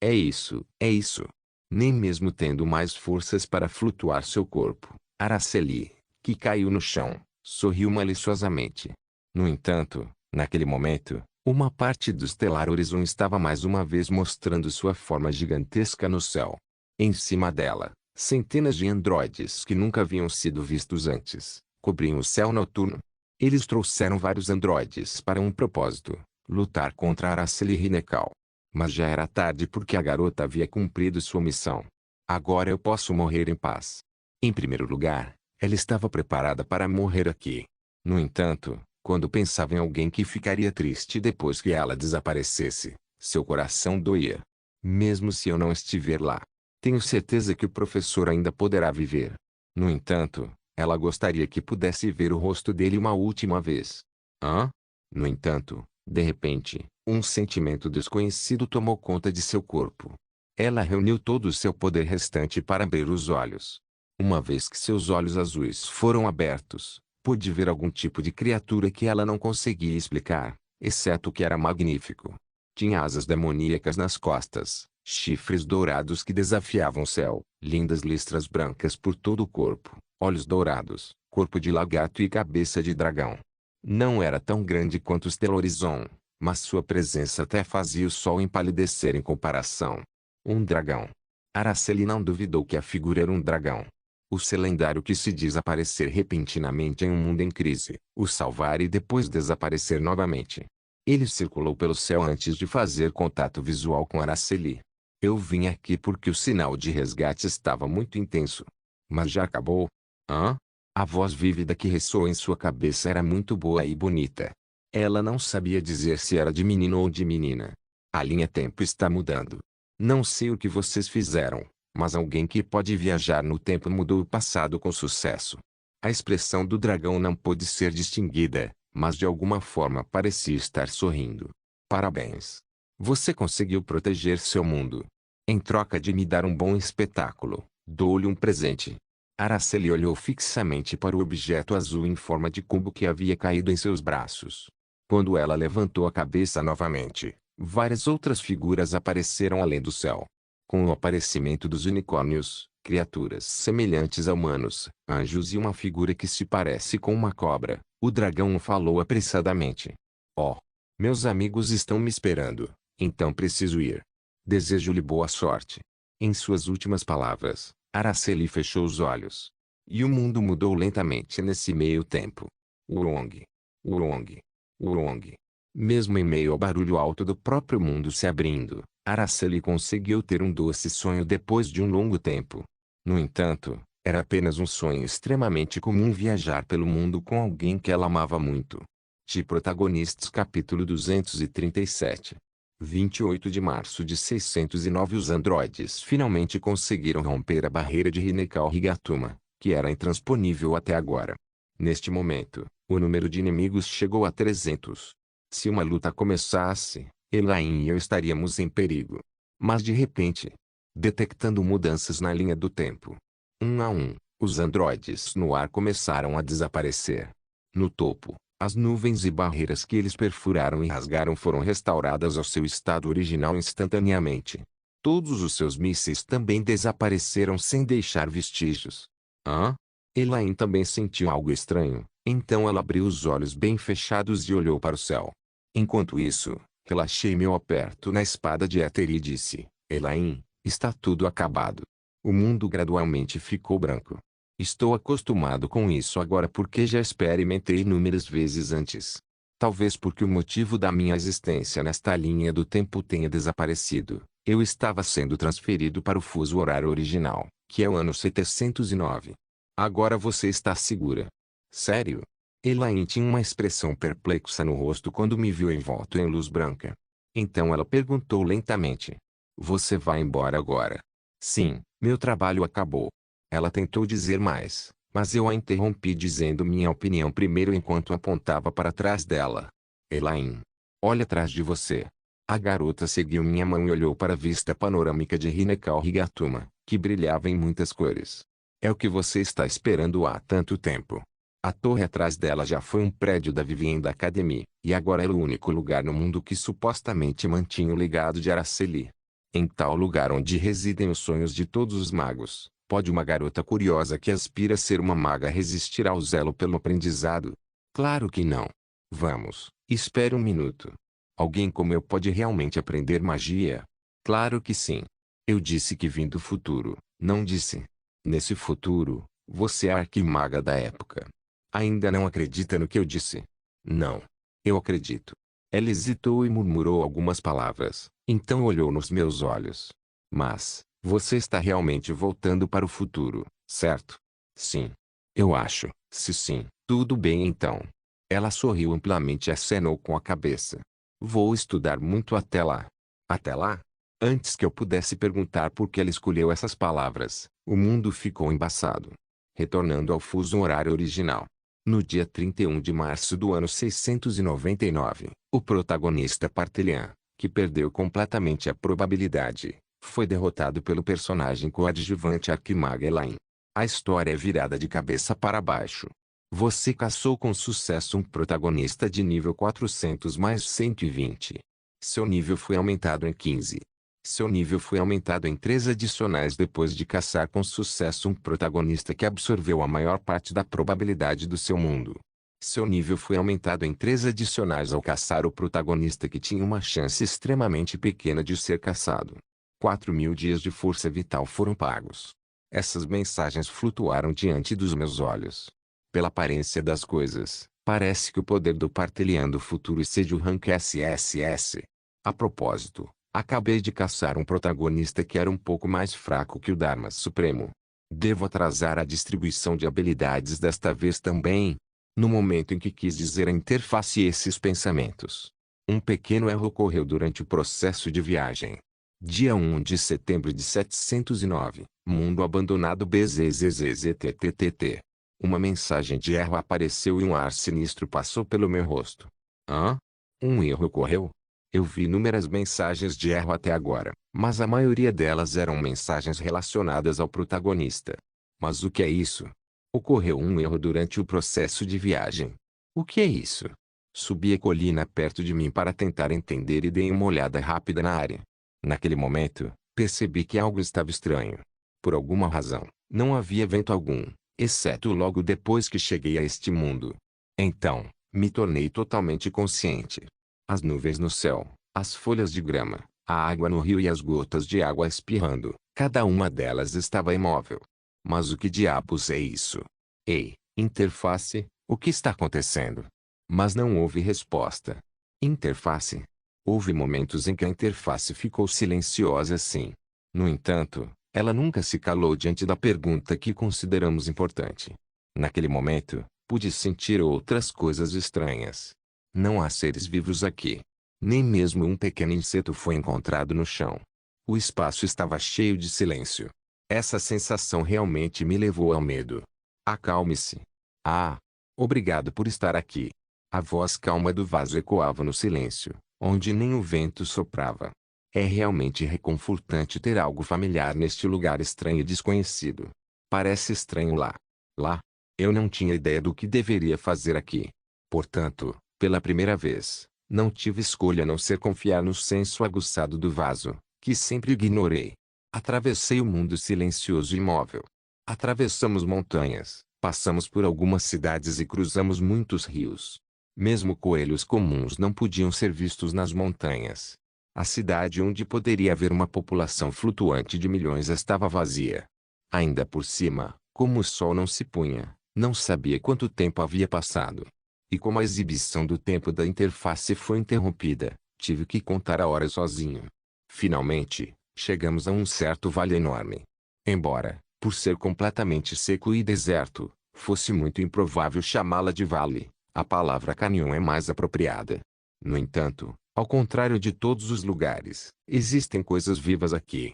Speaker 1: É isso, é isso. Nem mesmo tendo mais forças para flutuar seu corpo, Araceli, que caiu no chão, sorriu maliciosamente. No entanto, naquele momento, uma parte do Stellar Horizon estava mais uma vez mostrando sua forma gigantesca no céu. Em cima dela, centenas de androides que nunca haviam sido vistos antes, cobriam o céu noturno. Eles trouxeram vários androides para um propósito: lutar contra Araceli Rinekal. Mas já era tarde porque a garota havia cumprido sua missão. Agora eu posso morrer em paz. Em primeiro lugar, Ela estava preparada para morrer aqui. No entanto, quando pensava em alguém que ficaria triste depois que ela desaparecesse, seu coração doía. Mesmo se eu não estiver lá, tenho certeza que o professor ainda poderá viver. No entanto, ela gostaria que pudesse ver o rosto dele uma última vez. Hã? No entanto, de repente, um sentimento desconhecido tomou conta de seu corpo. Ela reuniu todo o seu poder restante para abrir os olhos. Uma vez que seus olhos azuis foram abertos, pôde ver algum tipo de criatura que ela não conseguia explicar, exceto que era magnífico. Tinha asas demoníacas nas costas, chifres dourados que desafiavam o céu, lindas listras brancas por todo o corpo, olhos dourados, corpo de lagarto e cabeça de dragão. Não era tão grande quanto o Stelorizon, mas sua presença até fazia o sol empalidecer em comparação. Um dragão. Araceli não duvidou que a figura era um dragão. O ser lendário que se desaparecer repentinamente em um mundo em crise, o salvar e depois desaparecer novamente. Ele circulou pelo céu antes de fazer contato visual com Araceli. Eu vim aqui porque o sinal de resgate estava muito intenso. Mas já acabou? Hã? A voz vívida que ressoou em sua cabeça era muito boa e bonita. Ela não sabia dizer se era de menino ou de menina. A linha tempo está mudando. Não sei o que vocês fizeram, mas alguém que pode viajar no tempo mudou o passado com sucesso. A expressão do dragão não pôde ser distinguida, mas de alguma forma parecia estar sorrindo. Parabéns. Você conseguiu proteger seu mundo. Em troca de me dar um bom espetáculo, dou-lhe um presente. Araceli olhou fixamente para o objeto azul em forma de cubo que havia caído em seus braços. Quando ela levantou a cabeça novamente, várias outras figuras apareceram além do céu. Com o aparecimento dos unicórnios, criaturas semelhantes a humanos, anjos e uma figura que se parece com uma cobra, o dragão falou apressadamente. Oh! Meus amigos estão me esperando, então preciso ir. Desejo-lhe boa sorte. Em suas últimas palavras, Araceli fechou os olhos. E o mundo mudou lentamente nesse meio tempo. Urong. Urong. Urong. Mesmo em meio ao barulho alto do próprio mundo se abrindo, Araceli conseguiu ter um doce sonho depois de um longo tempo. No entanto, era apenas um sonho extremamente comum viajar pelo mundo com alguém que ela amava muito. De Protagonistas capítulo 237. 28 de março de 609 Os androides finalmente conseguiram romper a barreira de Hinekal-Higatuma, que era intransponível até agora. Neste momento, o número de inimigos chegou a 300. Se uma luta começasse, Elaine e eu estaríamos em perigo. Mas de repente, detectando mudanças na linha do tempo, um a um, os androides no ar começaram a desaparecer. No topo, as nuvens e barreiras que eles perfuraram e rasgaram foram restauradas ao seu estado original instantaneamente. Todos os seus mísseis também desapareceram sem deixar vestígios. Hã? Elaine também sentiu algo estranho, então ela abriu os olhos bem fechados e olhou para o céu. Enquanto isso, relaxei meu aperto na espada de éter e disse, Elaine, está tudo acabado. O mundo gradualmente ficou branco. Estou acostumado com isso agora porque já experimentei inúmeras vezes antes. Talvez porque o motivo da minha existência nesta linha do tempo tenha desaparecido. Eu estava sendo transferido para o fuso horário original, que é o ano 709. Agora você está segura. Sério? Elaine tinha uma expressão perplexa no rosto quando me viu envolto em luz branca. Então ela perguntou lentamente. Você vai embora agora? Sim, meu trabalho acabou. Ela tentou dizer mais, mas eu a interrompi dizendo minha opinião primeiro enquanto apontava para trás dela. Elaine, olha atrás de você. A garota seguiu minha mão e olhou para a vista panorâmica de Hinekal-Higatuma, que brilhava em muitas cores. É o que você está esperando há tanto tempo. A torre atrás dela já foi um prédio da Vivien da Academy, e agora era o único lugar no mundo que supostamente mantinha o legado de Araceli. Em tal lugar onde residem os sonhos de todos os magos, pode uma garota curiosa que aspira a ser uma maga resistir ao zelo pelo aprendizado? Claro que não. Vamos, espere um minuto. Alguém como eu pode realmente aprender magia? Claro que sim. Eu disse que vim do futuro, não disse. Nesse futuro, você é a arquimaga da época. Ainda não acredita no que eu disse? Não. Eu acredito. Ela hesitou e murmurou algumas palavras, então olhou nos meus olhos. Mas, você está realmente voltando para o futuro, certo? Sim. Eu acho. Se sim, tudo bem então. Ela sorriu amplamente e acenou com a cabeça. Vou estudar muito até lá. Até lá? Antes que eu pudesse perguntar por que ela escolheu essas palavras, o mundo ficou embaçado. Retornando ao fuso horário original. No dia 31 de março do ano 699, o protagonista Partelian, que perdeu completamente a probabilidade, foi derrotado pelo personagem coadjuvante Arquimaga Elaine. A história é virada de cabeça para baixo. Você caçou com sucesso um protagonista de nível 400 mais 120. Seu nível foi aumentado em 15. Seu nível foi aumentado em 3 adicionais depois de caçar com sucesso um protagonista que absorveu a maior parte da probabilidade do seu mundo. Seu nível foi aumentado em 3 adicionais ao caçar o protagonista que tinha uma chance extremamente pequena de ser caçado. 4.000 dias de força vital foram pagos. Essas mensagens flutuaram diante dos meus olhos. Pela aparência das coisas, parece que o poder do Partelian do futuro excede o rank SSS. A propósito, acabei de caçar um protagonista que era um pouco mais fraco que o Dharma Supremo. Devo atrasar a distribuição de habilidades desta vez também? No momento em que quis dizer a interface esses pensamentos, um pequeno erro ocorreu durante o processo de viagem. Dia 1 de setembro de 709, mundo abandonado BZZZZTTTT. Uma mensagem de erro apareceu e um ar sinistro passou pelo meu rosto. Hã? Um erro ocorreu? Eu vi inúmeras mensagens de erro até agora, mas a maioria delas eram mensagens relacionadas ao protagonista. Mas o que é isso? Ocorreu um erro durante o processo de viagem. O que é isso? Subi a colina perto de mim para tentar entender e dei uma olhada rápida na área. Naquele momento, percebi que algo estava estranho. Por alguma razão, não havia vento algum, exceto logo depois que cheguei a este mundo. Então, me tornei totalmente consciente. As nuvens no céu, as folhas de grama, a água no rio e as gotas de água espirrando, cada uma delas estava imóvel. Mas o que diabos é isso? Ei, interface, o que está acontecendo? Mas não houve resposta. Interface? Houve momentos em que a interface ficou silenciosa assim. No entanto, ela nunca se calou diante da pergunta que consideramos importante. Naquele momento, pude sentir outras coisas estranhas. Não há seres vivos aqui. Nem mesmo um pequeno inseto foi encontrado no chão. O espaço estava cheio de silêncio. Essa sensação realmente me levou ao medo. Acalme-se. Ah! Obrigado por estar aqui. A voz calma do vaso ecoava no silêncio, onde nem o vento soprava. É realmente reconfortante ter algo familiar neste lugar estranho e desconhecido. Parece estranho lá. Lá. Eu não tinha ideia do que deveria fazer aqui. Portanto, pela primeira vez, não tive escolha a não ser confiar no senso aguçado do vaso, que sempre ignorei. Atravessei o mundo silencioso e imóvel. Atravessamos montanhas, passamos por algumas cidades e cruzamos muitos rios. Mesmo coelhos comuns não podiam ser vistos nas montanhas. A cidade onde poderia haver uma população flutuante de milhões estava vazia. Ainda por cima, como o sol não se punha, não sabia quanto tempo havia passado. E como a exibição do tempo da interface foi interrompida, tive que contar a hora sozinho. Finalmente, chegamos a um certo vale enorme. Embora, por ser completamente seco e deserto, fosse muito improvável chamá-la de vale, a palavra canyon é mais apropriada. No entanto, ao contrário de todos os lugares, existem coisas vivas aqui.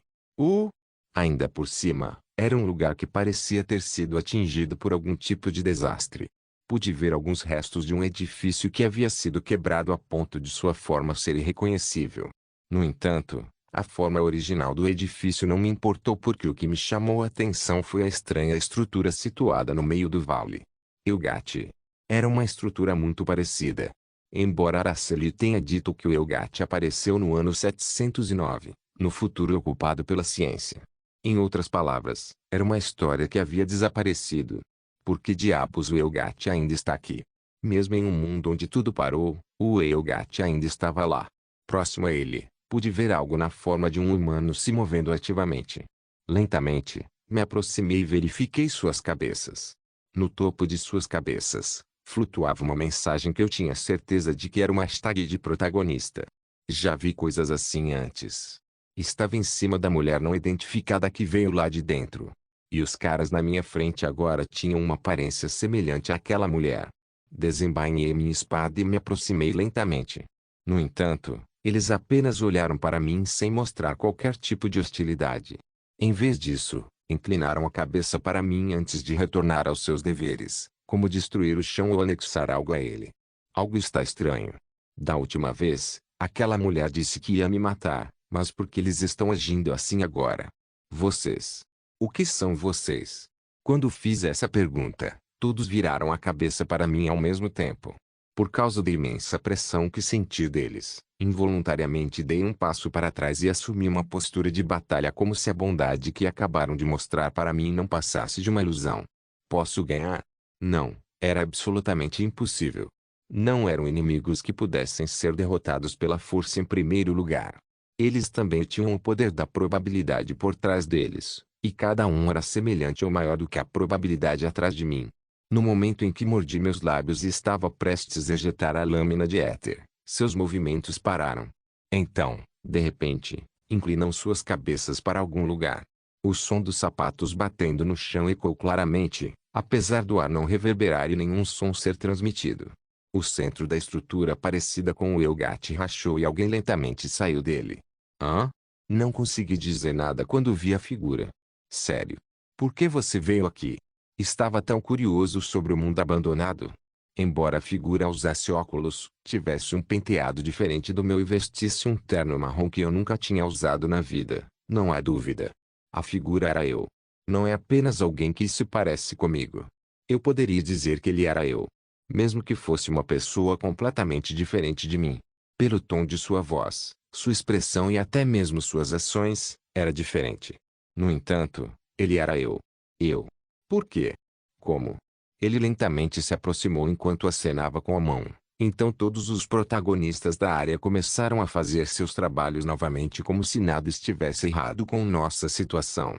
Speaker 1: Ainda por cima, era um lugar que parecia ter sido atingido por algum tipo de desastre. Pude ver alguns restos de um edifício que havia sido quebrado a ponto de sua forma ser irreconhecível. No entanto, a forma original do edifício não me importou porque o que me chamou a atenção foi a estranha estrutura situada no meio do vale. Elgate. Era uma estrutura muito parecida. Embora Araceli tenha dito que o Elgate apareceu no ano 709, no futuro ocupado pela ciência. Em outras palavras, era uma história que havia desaparecido. Por que diabos o Elgate ainda está aqui? Mesmo em um mundo onde tudo parou, o Elgate ainda estava lá. Próximo a ele, pude ver algo na forma de um humano se movendo ativamente. Lentamente, me aproximei e verifiquei suas cabeças. No topo de suas cabeças, flutuava uma mensagem que eu tinha certeza de que era uma hashtag de protagonista. Já vi coisas assim antes. Estava em cima da mulher não identificada que veio lá de dentro. E os caras na minha frente agora tinham uma aparência semelhante àquela mulher. Desembainhei minha espada e me aproximei lentamente. No entanto, eles apenas olharam para mim sem mostrar qualquer tipo de hostilidade. Em vez disso, inclinaram a cabeça para mim antes de retornar aos seus deveres, como destruir o chão ou anexar algo a ele. Algo está estranho. Da última vez, aquela mulher disse que ia me matar, mas por que eles estão agindo assim agora? Vocês. O que são vocês? Quando fiz essa pergunta, todos viraram a cabeça para mim ao mesmo tempo. Por causa da imensa pressão que senti deles, involuntariamente dei um passo para trás e assumi uma postura de batalha como se a bondade que acabaram de mostrar para mim não passasse de uma ilusão. Posso ganhar? Não, era absolutamente impossível. Não eram inimigos que pudessem ser derrotados pela força em primeiro lugar. Eles também tinham o poder da probabilidade por trás deles, e cada um era semelhante ou maior do que a probabilidade atrás de mim. No momento em que mordi meus lábios e estava prestes a ejetar a lâmina de éter, seus movimentos pararam. Então, de repente, inclinam suas cabeças para algum lugar. O som dos sapatos batendo no chão ecoou claramente, apesar do ar não reverberar e nenhum som ser transmitido. O centro da estrutura parecida com o Elgat rachou e alguém lentamente saiu dele. Hã? Não consegui dizer nada quando vi a figura. Sério. Por que você veio aqui? Estava tão curioso sobre o mundo abandonado. Embora a figura usasse óculos, tivesse um penteado diferente do meu e vestisse um terno marrom que eu nunca tinha usado na vida, não há dúvida. A figura era eu. Não é apenas alguém que se parece comigo. Eu poderia dizer que ele era eu. Mesmo que fosse uma pessoa completamente diferente de mim. Pelo tom de sua voz, sua expressão e até mesmo suas ações, era diferente. No entanto, ele era eu. Eu. Por quê? Como? Ele lentamente se aproximou enquanto acenava com a mão. Então todos os protagonistas da área começaram a fazer seus trabalhos novamente como se nada estivesse errado com nossa situação.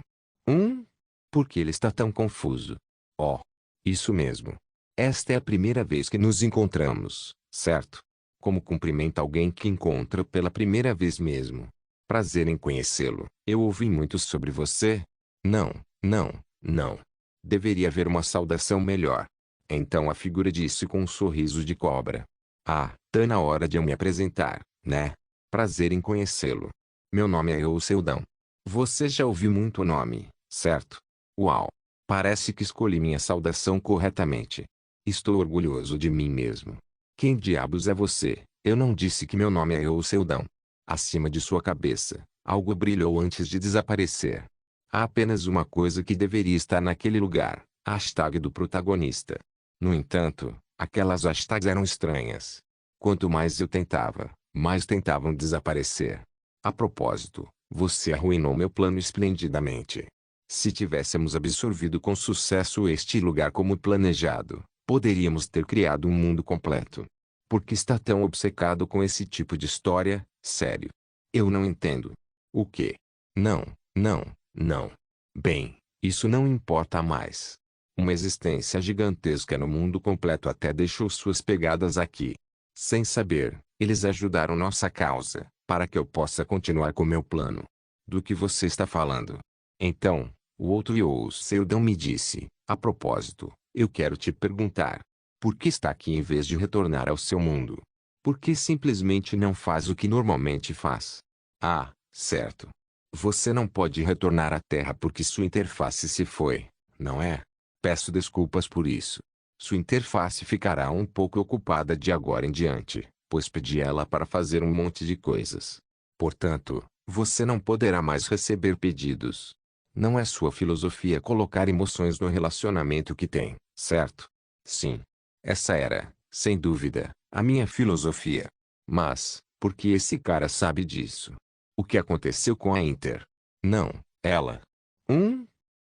Speaker 1: Por que ele está tão confuso? Oh. Isso mesmo. Esta é a primeira vez que nos encontramos, certo? Como cumprimenta alguém que encontra pela primeira vez mesmo. Prazer em conhecê-lo. Eu ouvi muito sobre você. Não, não, não. Deveria haver uma saudação melhor. Então a figura disse com um sorriso de cobra. Ah, tá na hora de eu me apresentar, né? Prazer em conhecê-lo. Meu nome é Euseldão. Você já ouviu muito o nome, certo? Uau! Parece que escolhi minha saudação corretamente. Estou orgulhoso de mim mesmo. Quem diabos é você? Eu não disse que meu nome é Euseldão. Acima de sua cabeça, algo brilhou antes de desaparecer. Há apenas uma coisa que deveria estar naquele lugar, a hashtag do protagonista. No entanto, aquelas hashtags eram estranhas. Quanto mais eu tentava, mais tentavam desaparecer. A propósito, você arruinou meu plano esplendidamente. Se tivéssemos absorvido com sucesso este lugar como planejado, poderíamos ter criado um mundo completo. Por que está tão obcecado com esse tipo de história? Sério. Eu não entendo. O quê? Não, não, não. Bem, isso não importa mais. Uma existência gigantesca no mundo completo até deixou suas pegadas aqui. Sem saber, eles ajudaram nossa causa, para que eu possa continuar com meu plano. Do que você está falando? Então, o outro Yoseldon me disse, a propósito, eu quero te perguntar. Por que está aqui em vez de retornar ao seu mundo? Por que simplesmente não faz o que normalmente faz? Ah, certo. Você não pode retornar à Terra porque sua interface se foi, não é? Peço desculpas por isso. Sua interface ficará um pouco ocupada de agora em diante, pois pedi ela para fazer um monte de coisas. Portanto, você não poderá mais receber pedidos. Não é sua filosofia colocar emoções no relacionamento que tem, certo? Sim. Essa era, sem dúvida, a minha filosofia. Mas, por que esse cara sabe disso? O que aconteceu com a Inter? Não, ela.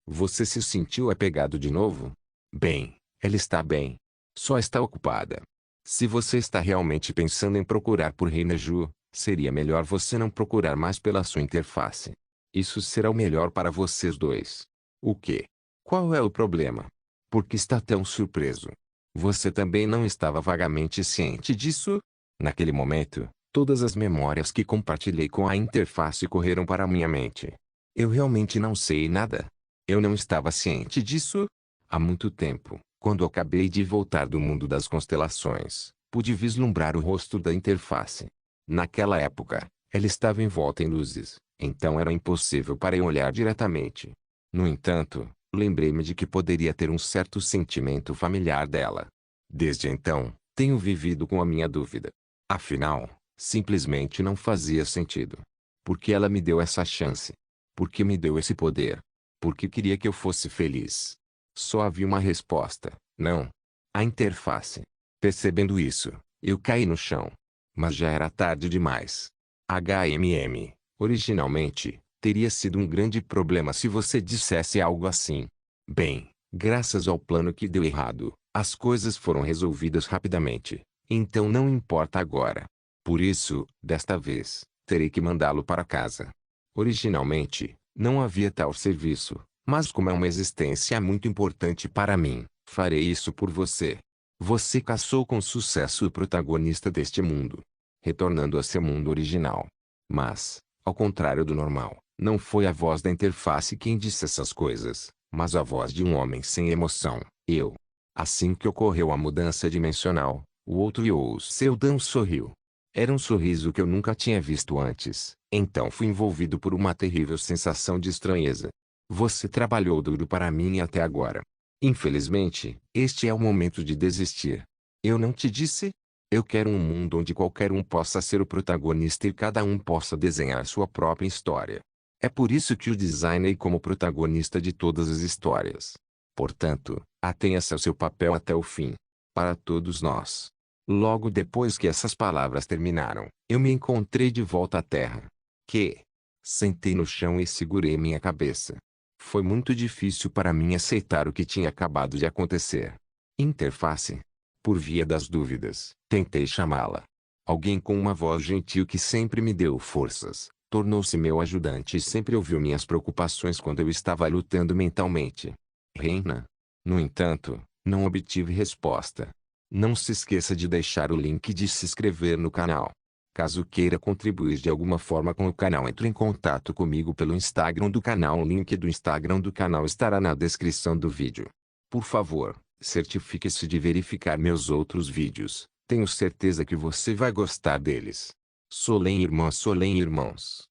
Speaker 1: Você se sentiu apegado de novo? Bem, ela está bem. Só está ocupada. Se você está realmente pensando em procurar por Reina Ju, seria melhor você não procurar mais pela sua interface. Isso será o melhor para vocês dois. O quê? Qual é o problema? Por que está tão surpreso? Você também não estava vagamente ciente disso? Naquele momento, todas as memórias que compartilhei com a interface correram para minha mente. Eu realmente não sei nada. Eu não estava ciente disso. Há muito tempo, quando acabei de voltar do mundo das constelações, pude vislumbrar o rosto da interface. Naquela época, ela estava envolta em luzes, então era impossível para eu olhar diretamente. No entanto, lembrei-me de que poderia ter um certo sentimento familiar dela. Desde então, tenho vivido com a minha dúvida. Afinal, simplesmente não fazia sentido. Por que ela me deu essa chance? Por que me deu esse poder? Por que queria que eu fosse feliz? Só havia uma resposta: não. A interface. Percebendo isso, eu caí no chão. Mas já era tarde demais. HMM, originalmente, teria sido um grande problema se você dissesse algo assim. Bem, graças ao plano que deu errado, as coisas foram resolvidas rapidamente. Então não importa agora. Por isso, desta vez, terei que mandá-lo para casa. Originalmente, não havia tal serviço, mas como é uma existência muito importante para mim, farei isso por você. Você caçou com sucesso o protagonista deste mundo, retornando a seu mundo original. Mas, ao contrário do normal, não foi a voz da interface quem disse essas coisas, mas a voz de um homem sem emoção, eu. Assim que ocorreu a mudança dimensional, o outro Yo Seldon sorriu. Era um sorriso que eu nunca tinha visto antes, então fui envolvido por uma terrível sensação de estranheza. Você trabalhou duro para mim até agora. Infelizmente, este é o momento de desistir. Eu não te disse? Eu quero um mundo onde qualquer um possa ser o protagonista e cada um possa desenhar sua própria história. É por isso que o designei como protagonista de todas as histórias. Portanto, atenha-se ao seu papel até o fim. Para todos nós. Logo depois que essas palavras terminaram, eu me encontrei de volta à terra. Que? Sentei no chão e segurei minha cabeça. Foi muito difícil para mim aceitar o que tinha acabado de acontecer. Interface. Por via das dúvidas, tentei chamá-la. Alguém com uma voz gentil que sempre me deu forças, tornou-se meu ajudante e sempre ouviu minhas preocupações quando eu estava lutando mentalmente. Reina. No entanto, não obtive resposta. Não se esqueça de deixar o link de se inscrever no canal. Caso queira contribuir de alguma forma com o canal, entre em contato comigo pelo Instagram do canal. O link do Instagram do canal estará na descrição do vídeo. Por favor, certifique-se de verificar meus outros vídeos. Tenho certeza que você vai gostar deles. Solem irmãs, Solem irmãos.